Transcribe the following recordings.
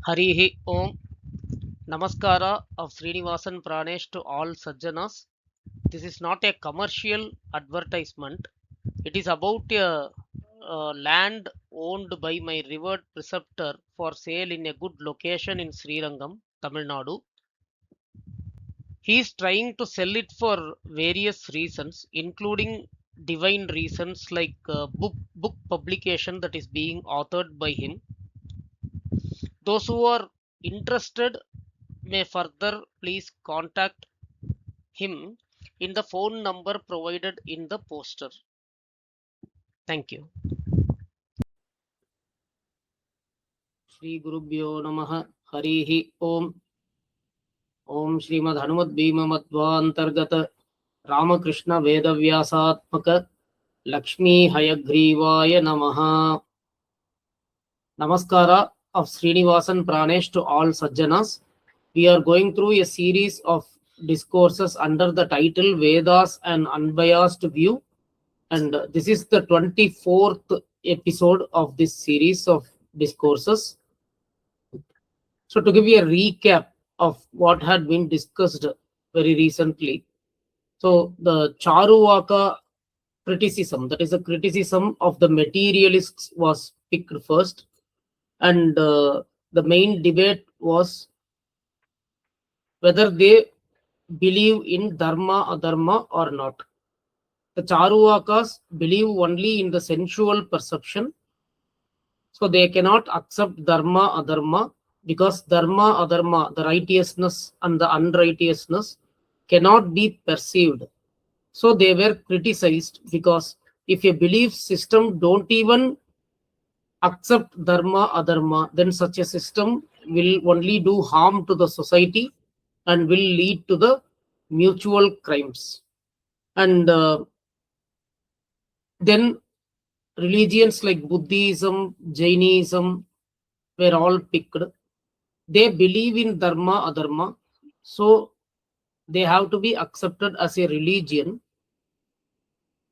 Harihi Om. Namaskara of Srinivasan Pranesh to all Sajjanas. This is not a commercial advertisement. It is about a land owned by my revered preceptor for sale in a good location in Srirangam, Tamil Nadu. He is trying to sell it for various reasons, including divine reasons like book publication that is being authored by him. Those who are interested may further please contact him in the phone number provided in the poster. Thank you. Shri Gurubhyo Namaha Harihi Om. Om Srimad Hanumat Bhima Madhva Antargata Ramakrishna Vedavyasatmaka Lakshmi Hayagrivaya Namaha. Namaskara of Srinivasan Pranesh to all Sajjanas. We are going through a series of discourses under the title Vedās and Unbiased View, and this is the 24th episode of this series of discourses. So to give you a recap of what had been discussed very recently, so the Charuvaka criticism, that is a criticism of the materialists, was picked first, and the main debate was whether they believe in Dharma-adharma or not. The Charuvakas believe only in the sensual perception, so they cannot accept Dharma-adharma because Dharma-adharma, the righteousness and the unrighteousness, cannot be perceived. So they were criticized because if a belief system don't even accept Dharma-adharma, then such a system will only do harm to the society and will lead to the mutual crimes. And then religions like Buddhism, Jainism were all picked. They believe in Dharma-adharma, so they have to be accepted as a religion,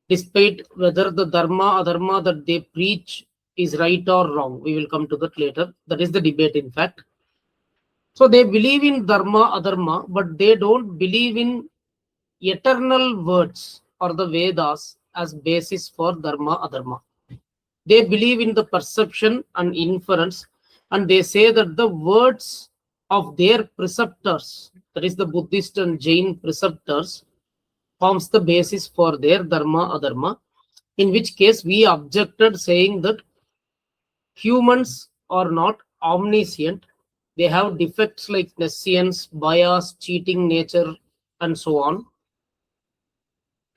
despite whether the Dharma-adharma that they preach is right or wrong. We will come to that later. That is the debate, in fact. So they believe in Dharma-adharma, but they don't believe in eternal words or the Vedas as basis for Dharma-adharma. They believe in the perception and inference, and they say that the words of their preceptors, that is the Buddhist and Jain preceptors, forms the basis for their Dharma-adharma, in which case we objected, saying that humans are not omniscient. They have defects like nescience, bias, cheating nature, and so on.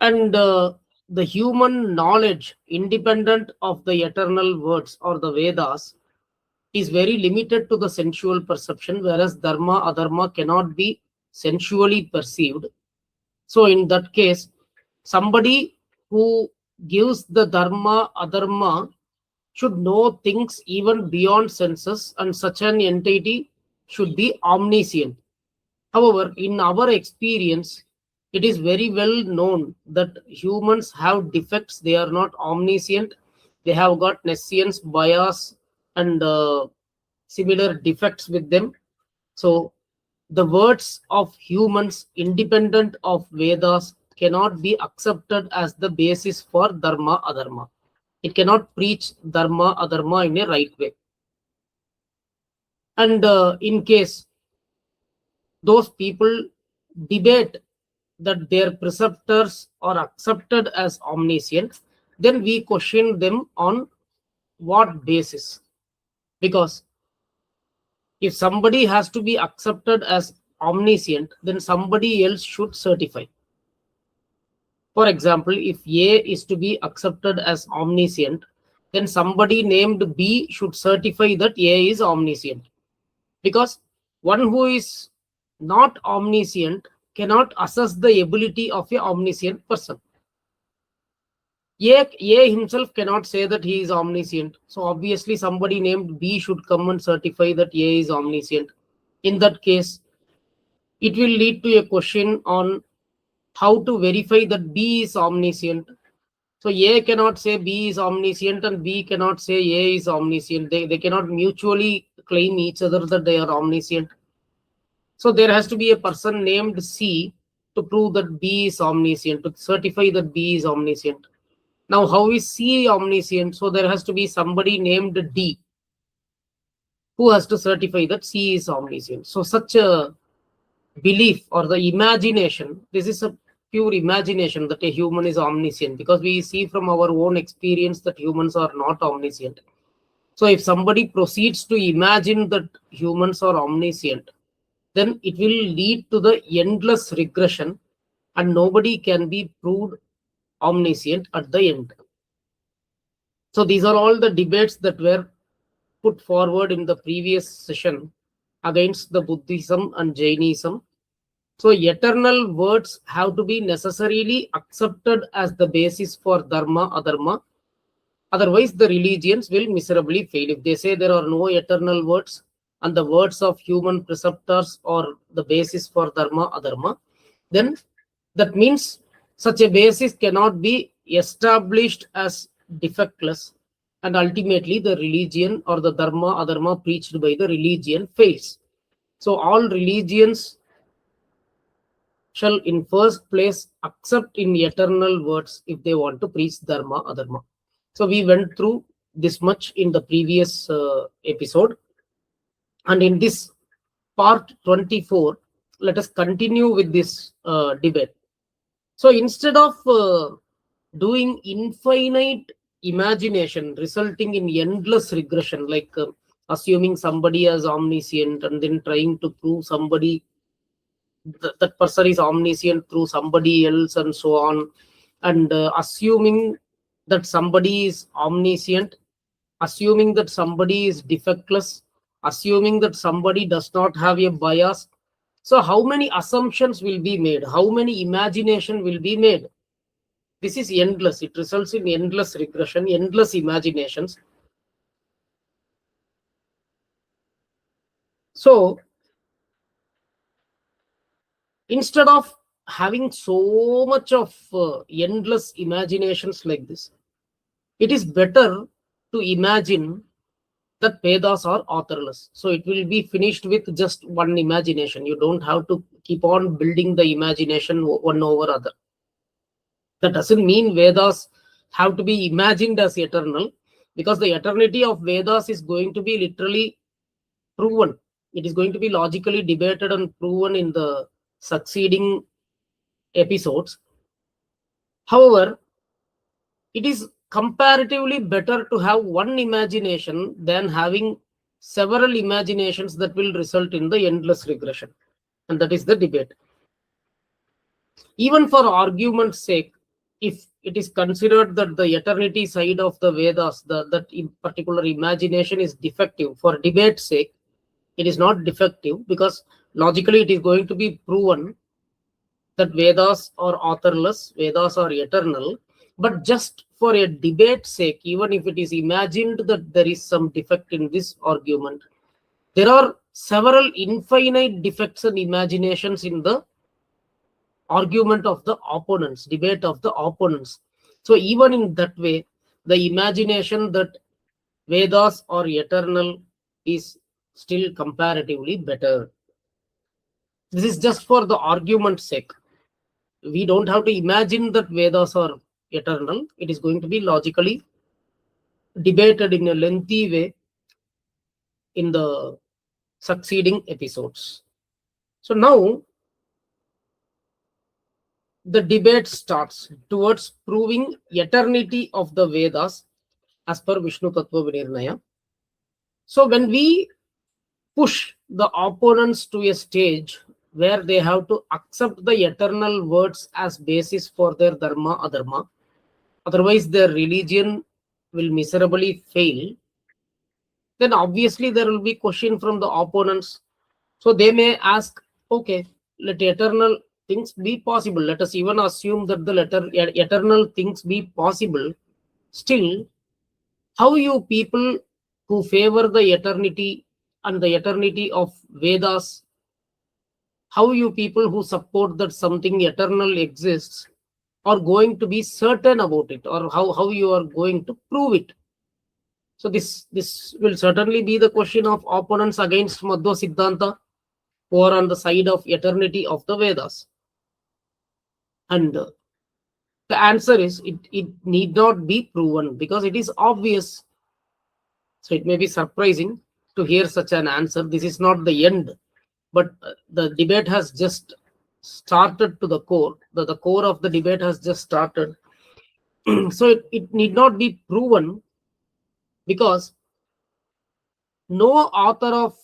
And the human knowledge, independent of the eternal words or the Vedas, is very limited to the sensual perception, whereas Dharma-adharma cannot be sensually perceived. So in that case, somebody who gives the Dharma-adharma should know things even beyond senses, and such an entity should be omniscient. However, in our experience, it is very well known that humans have defects. They are not omniscient. They have got nescience, bias, and similar defects with them. So the words of humans, independent of Vedas, cannot be accepted as the basis for Dharma-adharma. It cannot preach Dharma-adharma in a right way. And in case those people debate that their preceptors are accepted as omniscient, then we question them on what basis? Because if somebody has to be accepted as omniscient, then somebody else should certify. For example, if A is to be accepted as omniscient, then somebody named B should certify that A is omniscient. Because one who is not omniscient cannot assess the ability of an omniscient person. A himself cannot say that he is omniscient. So obviously somebody named B should come and certify that A is omniscient. In that case, it will lead to a question on how to verify that B is omniscient. So A cannot say B is omniscient and B cannot say A is omniscient. They cannot mutually claim each other that they are omniscient. So there has to be a person named C to prove that B is omniscient, to certify that B is omniscient. Now, how is C omniscient? So there has to be somebody named D who has to certify that C is omniscient. So such a belief or the imagination, this is a pure imagination that a human is omniscient, because we see from our own experience that humans are not omniscient. So if somebody proceeds to imagine that humans are omniscient, then it will lead to the endless regression and nobody can be proved omniscient at the end. So these are all the debates that were put forward in the previous session against the Buddhism and Jainism. So eternal words have to be necessarily accepted as the basis for Dharma-adharma. Otherwise, the religions will miserably fail. If they say there are no eternal words and the words of human preceptors are the basis for Dharma-adharma, then that means such a basis cannot be established as defectless, and ultimately the religion or the Dharma-adharma preached by the religion fails. So all religions shall in first place accept in eternal words if they want to preach Dharma-adharma. So we went through this much in the previous episode. And in this part 24, let us continue with this debate. So instead of doing infinite imagination resulting in endless regression, like assuming somebody as omniscient and then trying to prove somebody that person is omniscient through somebody else and so on, and assuming that somebody is omniscient, assuming that somebody is defectless, assuming that somebody does not have a bias. So how many assumptions will be made? How many imagination will be made? This is endless. It results in endless regression, endless imaginations. So instead of having so much of endless imaginations like this, it is better to imagine that Vedas are authorless. So it will be finished with just one imagination. You don't have to keep on building the imagination one over other. That doesn't mean Vedas have to be imagined as eternal, because the eternity of Vedas is going to be literally proven. It is going to be logically debated and proven in the succeeding episodes. However, it is comparatively better to have one imagination than having several imaginations that will result in the endless regression. And that is the debate. Even for argument's sake, if it is considered that the eternity side of the Vedas, that in particular imagination is defective, for debate's sake, it is not defective, because logically it is going to be proven that Vedas are authorless, Vedas are eternal. But just for a debate's sake, even if it is imagined that there is some defect in this argument, there are several infinite defects and imaginations in the argument of the opponents, debate of the opponents. So even in that way, the imagination that Vedas are eternal is still comparatively better. This is just for the argument's sake. We don't have to imagine that Vedas are eternal. It is going to be logically debated in a lengthy way in the succeeding episodes. So now the debate starts towards proving eternity of the Vedas as per Vishnu Tattva Vinirnaya. So when we push the opponents to a stage where they have to accept the eternal words as basis for their Dharma-adharma, otherwise their religion will miserably fail, then obviously there will be question from the opponents. So they may ask, okay, let eternal things be possible. Let us even assume that the eternal things be possible. Still, how you people who favor the eternity and the eternity of Vedas, how you people who support that something eternal exists are going to be certain about it, or how you are going to prove it? So this will certainly be the question of opponents against Madhva Siddhānta, who are on the side of eternity of the Vedas. And the answer is it need not be proven because it is obvious. So it may be surprising to hear such an answer. This is not the end, but the debate has just started to the core. The core of the debate has just started. So it need not be proven because no author of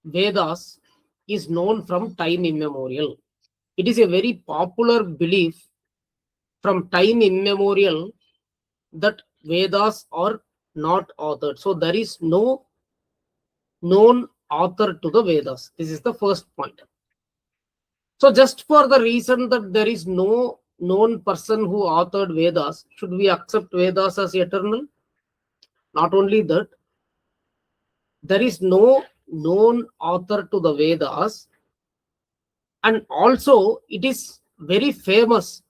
Vedas is known from time immemorial. It is a very popular belief from time immemorial that Vedas are not authored. So there is no known author to the Vedas. This is the first point. So just for the reason that there is no known person who authored Vedas, should we accept Vedas as eternal? Not only that, there is no known author to the Vedas, and also it is very famous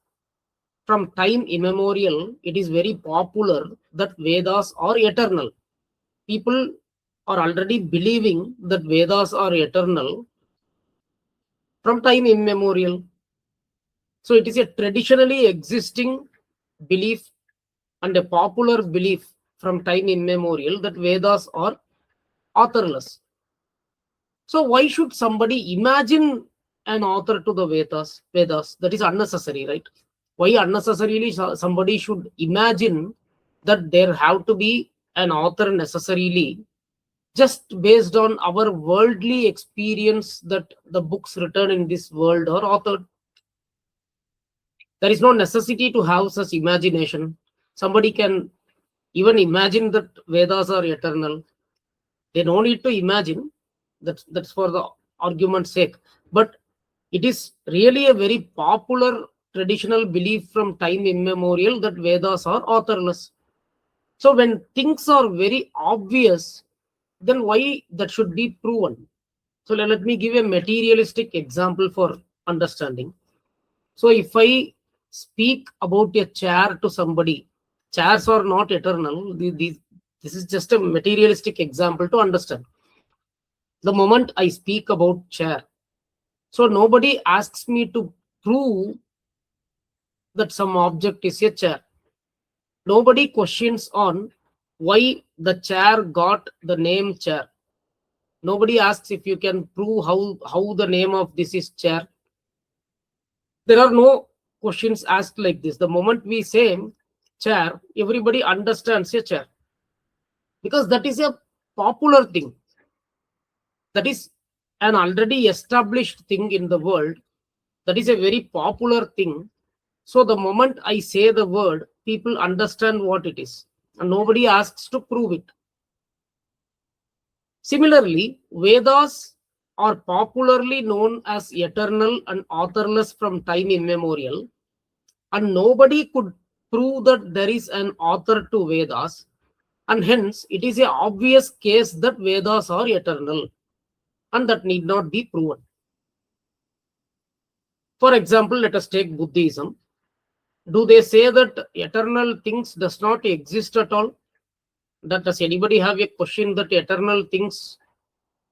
from time immemorial. It is very popular that Vedas are eternal. People are already believing that Vedas are eternal from time immemorial. So it is a traditionally existing belief and a popular belief from time immemorial that Vedas are authorless. So why should somebody imagine an author to the Vedas? That is unnecessary, right? Why unnecessarily somebody should imagine that there have to be an author necessarily, just based on our worldly experience that the books written in this world are authored? There is no necessity to have such imagination. Somebody can even imagine that Vedas are eternal. They don't need to imagine. That's for the argument's sake. But it is really a very popular traditional belief from time immemorial that Vedas are authorless. So when things are very obvious, then why that should be proven? So let me give a materialistic example for understanding. So if I speak about a chair to somebody, chairs are not eternal. This is just a materialistic example to understand. The moment I speak about chair, so nobody asks me to prove that some object is a chair. Nobody questions on why the chair got the name chair. Nobody asks if you can prove how the name of this is chair. There are no questions asked like this. The moment we say chair, everybody understands a chair, because that is a popular thing. That is an already established thing in the world. That is a very popular thing. So the moment I say the word, people understand what it is, and nobody asks to prove it. Similarly, Vedas are popularly known as eternal and authorless from time immemorial, and nobody could prove that there is an author to Vedas, and hence it is an obvious case that Vedas are eternal, and that need not be proven. For example, let us take Buddhism. Do they say that eternal things does not exist at all? Does anybody have a question that eternal things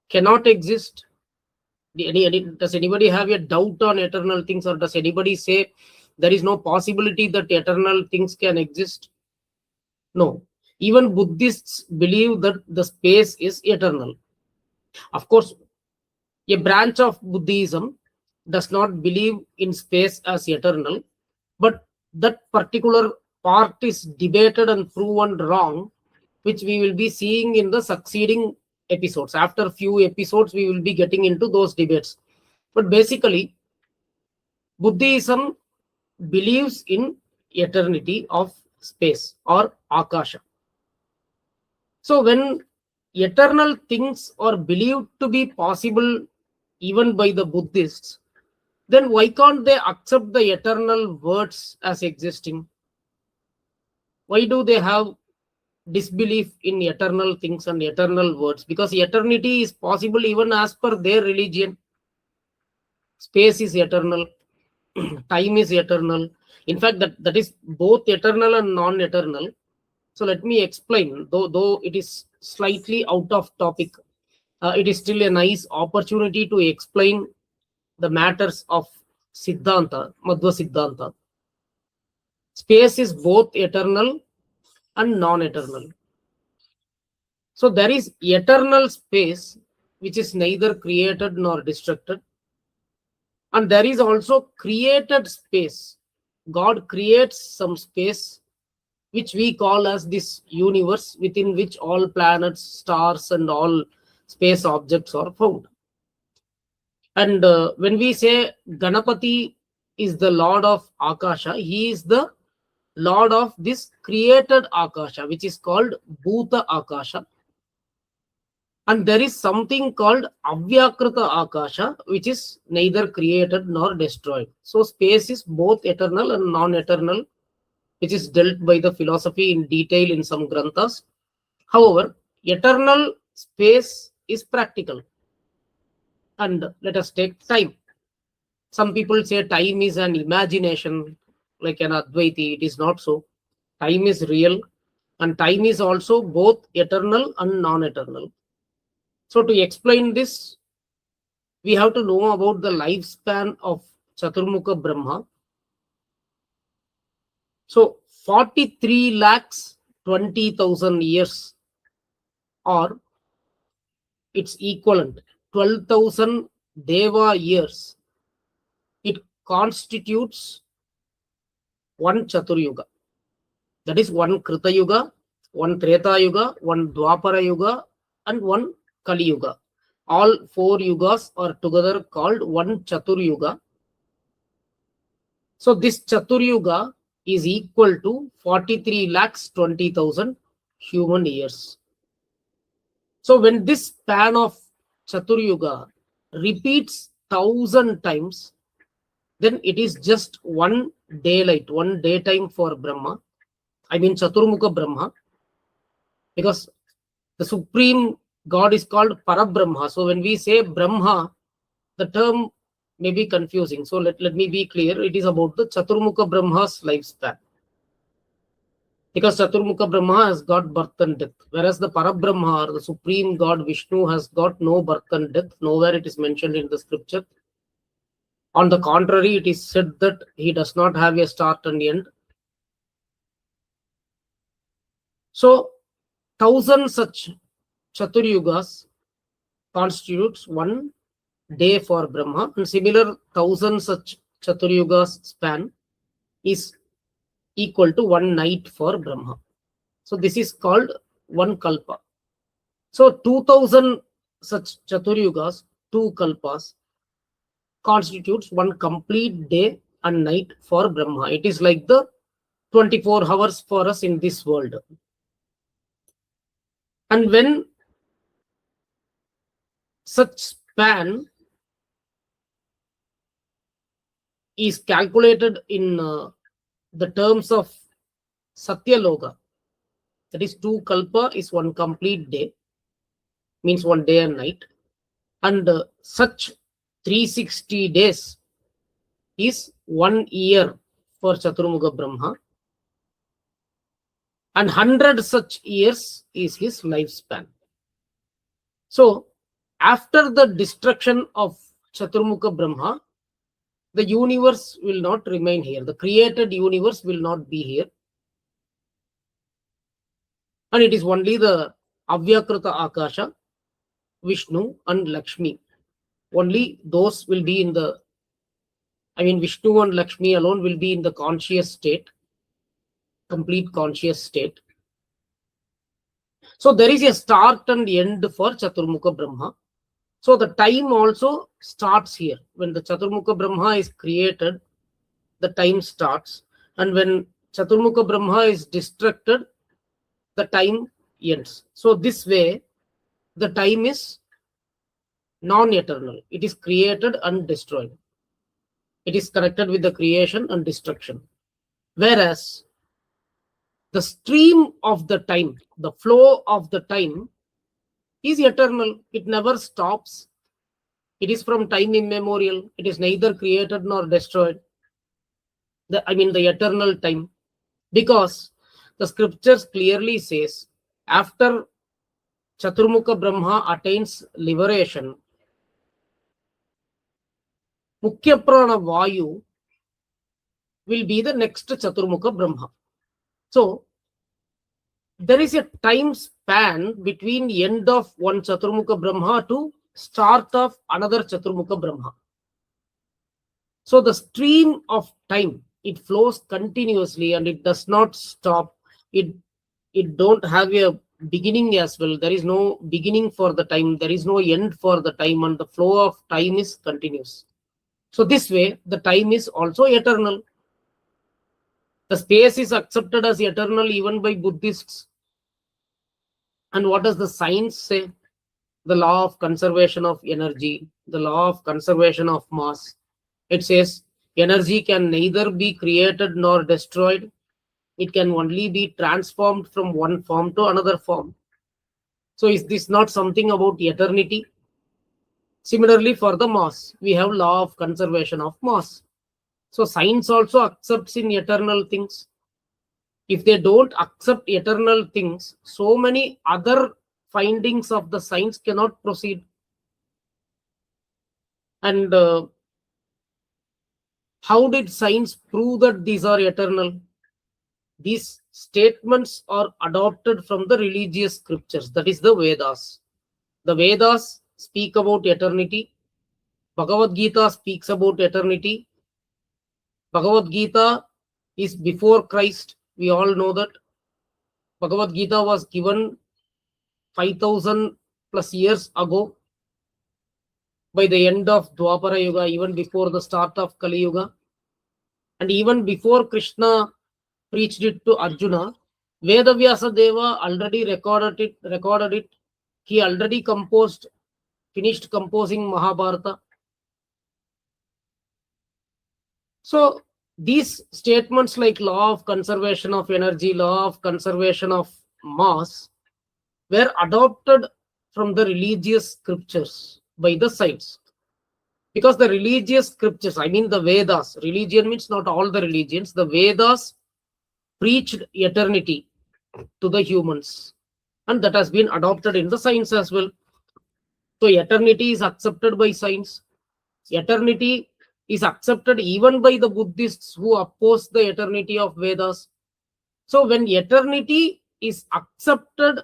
cannot exist? Does anybody have a doubt on eternal things, or does anybody say there is no possibility that eternal things can exist? No. Even Buddhists believe that the space is eternal. Of course, a branch of Buddhism does not believe in space as eternal, but that particular part is debated and proven wrong, which we will be seeing in the succeeding episodes. After a few episodes, we will be getting into those debates. But basically, Buddhism believes in eternity of space or akasha. So when eternal things are believed to be possible even by the Buddhists, then why can't they accept the eternal words as existing? Why do they have disbelief in eternal things and eternal words? Because eternity is possible even as per their religion. Space is eternal, time is eternal. In fact, that is both eternal and non-eternal. So let me explain, though it is slightly out of topic, it is still a nice opportunity to explain the matters of Siddhanta, Madhva Siddhānta. Space is both eternal and non-eternal. So there is eternal space, which is neither created nor destructed. And there is also created space. God creates some space, which we call as this universe, within which all planets, stars, and all space objects are found. And when we say Ganapati is the Lord of Akasha, he is the Lord of this created Akasha, which is called Bhuta Akasha. And there is something called Avyakrita Akasha, which is neither created nor destroyed. So space is both eternal and non-eternal, which is dealt by the philosophy in detail in some granthas. However, eternal space is practical. And let us take time. Some people say time is an imagination, like an Advaiti. It is not so. Time is real, and time is also both eternal and non-eternal. So to explain this, we have to know about the lifespan of Chaturmukha Brahma. So 43 lakhs 20,000 years, or its equivalent 12,000 Deva years, it constitutes one Chaturyuga. That is one Krita Yuga, one Treta Yuga, one Dwapara Yuga, and one Kali Yuga. All 4 yugas are together called one Chaturyuga. So this Chaturyuga is equal to 43 lakhs 20,000 human years. So when this span of Chaturyuga repeats 1,000 times, then it is just one daylight, one daytime for Brahma. I mean Chaturmukha Brahma, because the supreme God is called Parabrahma. So when we say Brahma, the term may be confusing. So let me be clear. It is about the Chaturmukha Brahma's lifespan. Because Chaturmukha Brahma has got birth and death, whereas the Parabrahma, or the supreme God Vishnu, has got no birth and death. Nowhere it is mentioned in the scripture. On the contrary, it is said that he does not have a start and end. So 1,000 such Chaturyugas constitutes one day for Brahma, and similar 1,000 such Chaturyugas span is equal to one night for Brahma. So this is called one kalpa. So 2,000 such Chaturyugas, 2 kalpas, constitutes one complete day and night for Brahma. It is like the 24 hours for us in this world. And when such span is calculated in the terms of Satyaloka, that is 2 kalpa is one complete day, means one day and night, and such 360 days is 1 year for Chaturmukha Brahma, and 100 such years is his lifespan. So after the destruction of Chaturmukha Brahma, the universe will not remain here. The created universe will not be here. And it is only the Avyakrita Akasha, Vishnu and Lakshmi. Only those will be in the, Vishnu and Lakshmi alone will be in the conscious state, complete conscious state. So there is a start and end for Chaturmukha Brahma. So the time also starts here. When the Chaturmukha Brahma is created, the time starts. And when Chaturmukha Brahma is destructed, the time ends. So this way, the time is non-eternal. It is created and destroyed. It is connected with the creation and destruction. Whereas the stream of the time, the flow of the time is eternal. It never stops. It is from time immemorial. It is neither created nor destroyed. The eternal time. Because the scriptures clearly says, after Chaturmukha Brahma attains liberation, Mukhya Prana Vayu will be the next Chaturmukha Brahma. So, there is a time span between end of one Chaturmukha Brahma to start of another Chaturmukha Brahma. So, the stream of time, it flows continuously and it does not stop. It don't have a beginning as well. There is no beginning for the time. There is no end for the time, and the flow of time is continuous. So this way, the time is also eternal. The space is accepted as eternal even by Buddhists. And what does the science say? The law of conservation of energy, the law of conservation of mass. It says energy can neither be created nor destroyed. It can only be transformed from one form to another form. So is this not something about eternity? Similarly, for the mass, we have law of conservation of mass. So science also accepts in eternal things. If they don't accept eternal things, so many other findings of the science cannot proceed. And how did science prove that these are eternal? These statements are adopted from the religious scriptures, that is the Vedas. The Vedas speak about eternity. Bhagavad Gita speaks about eternity. Bhagavad Gita is before Christ. We all know that. Bhagavad Gita was given 5,000 plus years ago, by the end of Dwapara Yuga, even before the start of Kali Yuga. And even before Krishna preached it to Arjuna, Vedavyasa Deva already recorded it. He already finished composing Mahabharata. So these statements like law of conservation of energy, law of conservation of mass, were adopted from the religious scriptures by the science. Because the religious scriptures, I mean the Vedas, religion means not all the religions, the Vedas preached eternity to the humans, and that has been adopted in the science as well. So eternity is accepted by science. Eternity is accepted even by the Buddhists who oppose the eternity of Vedas. So when eternity is accepted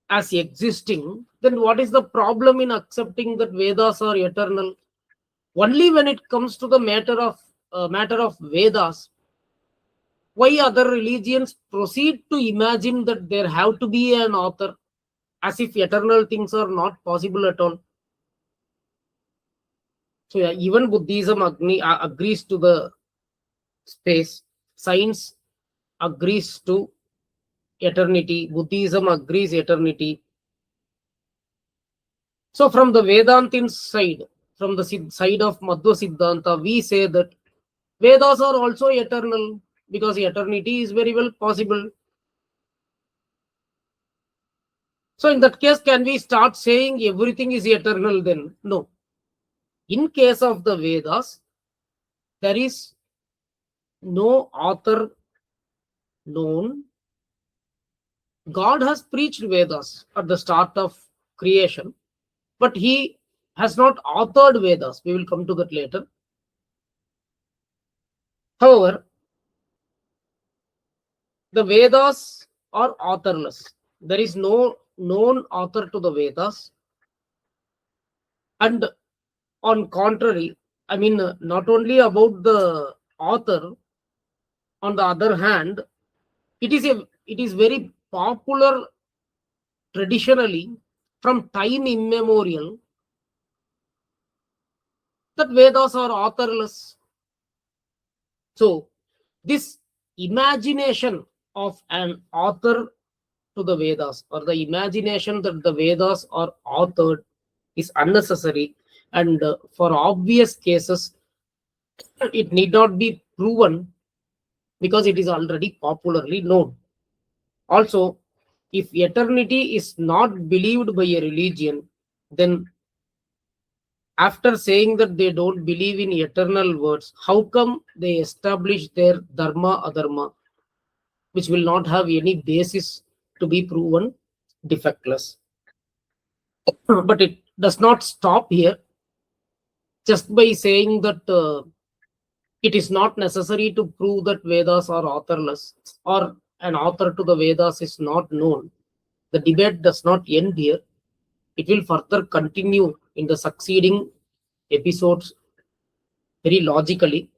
as existing, then what is the problem in accepting that Vedas are eternal? Only when it comes to the matter of Vedas, why other religions proceed to imagine that there have to be an author, as if eternal things are not possible at all. So yeah, even Buddhism agrees to the space. Science agrees to eternity. Buddhism agrees eternity. So from the Vedantin side, from the side of Madhva Siddhānta, we say that Vedas are also eternal, because eternity is very well possible. So in that case, can we start saying everything is eternal then? No. In case of the Vedas, there is no author known. God has preached Vedas at the start of creation, but he has not authored Vedas. We will come to that later. However, the Vedas are authorless. There is no known author to the Vedas. And on contrary, I mean, not only about the author, on the other hand, it is very popular traditionally from time immemorial that Vedas are authorless. So this imagination of an author to the Vedas, or the imagination that the Vedas are authored, is unnecessary, and for obvious cases it need not be proven, because it is already popularly known. Also, if eternity is not believed by a religion, then after saying that they don't believe in eternal words, how come they establish their Dharma-adharma? which will not have any basis to be proven defectless. But it does not stop here. Just by saying that it is not necessary to prove that Vedas are authorless or an author to the Vedas is not known, the debate does not end here. It will further continue in the succeeding episodes very logically.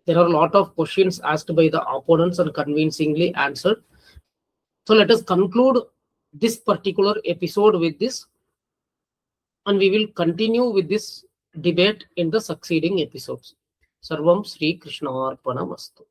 There are a lot of questions asked by the opponents and convincingly answered. So let us conclude this particular episode with this, and we will continue with this debate in the succeeding episodes. Sarvam Sri Krishna Arpanamastu.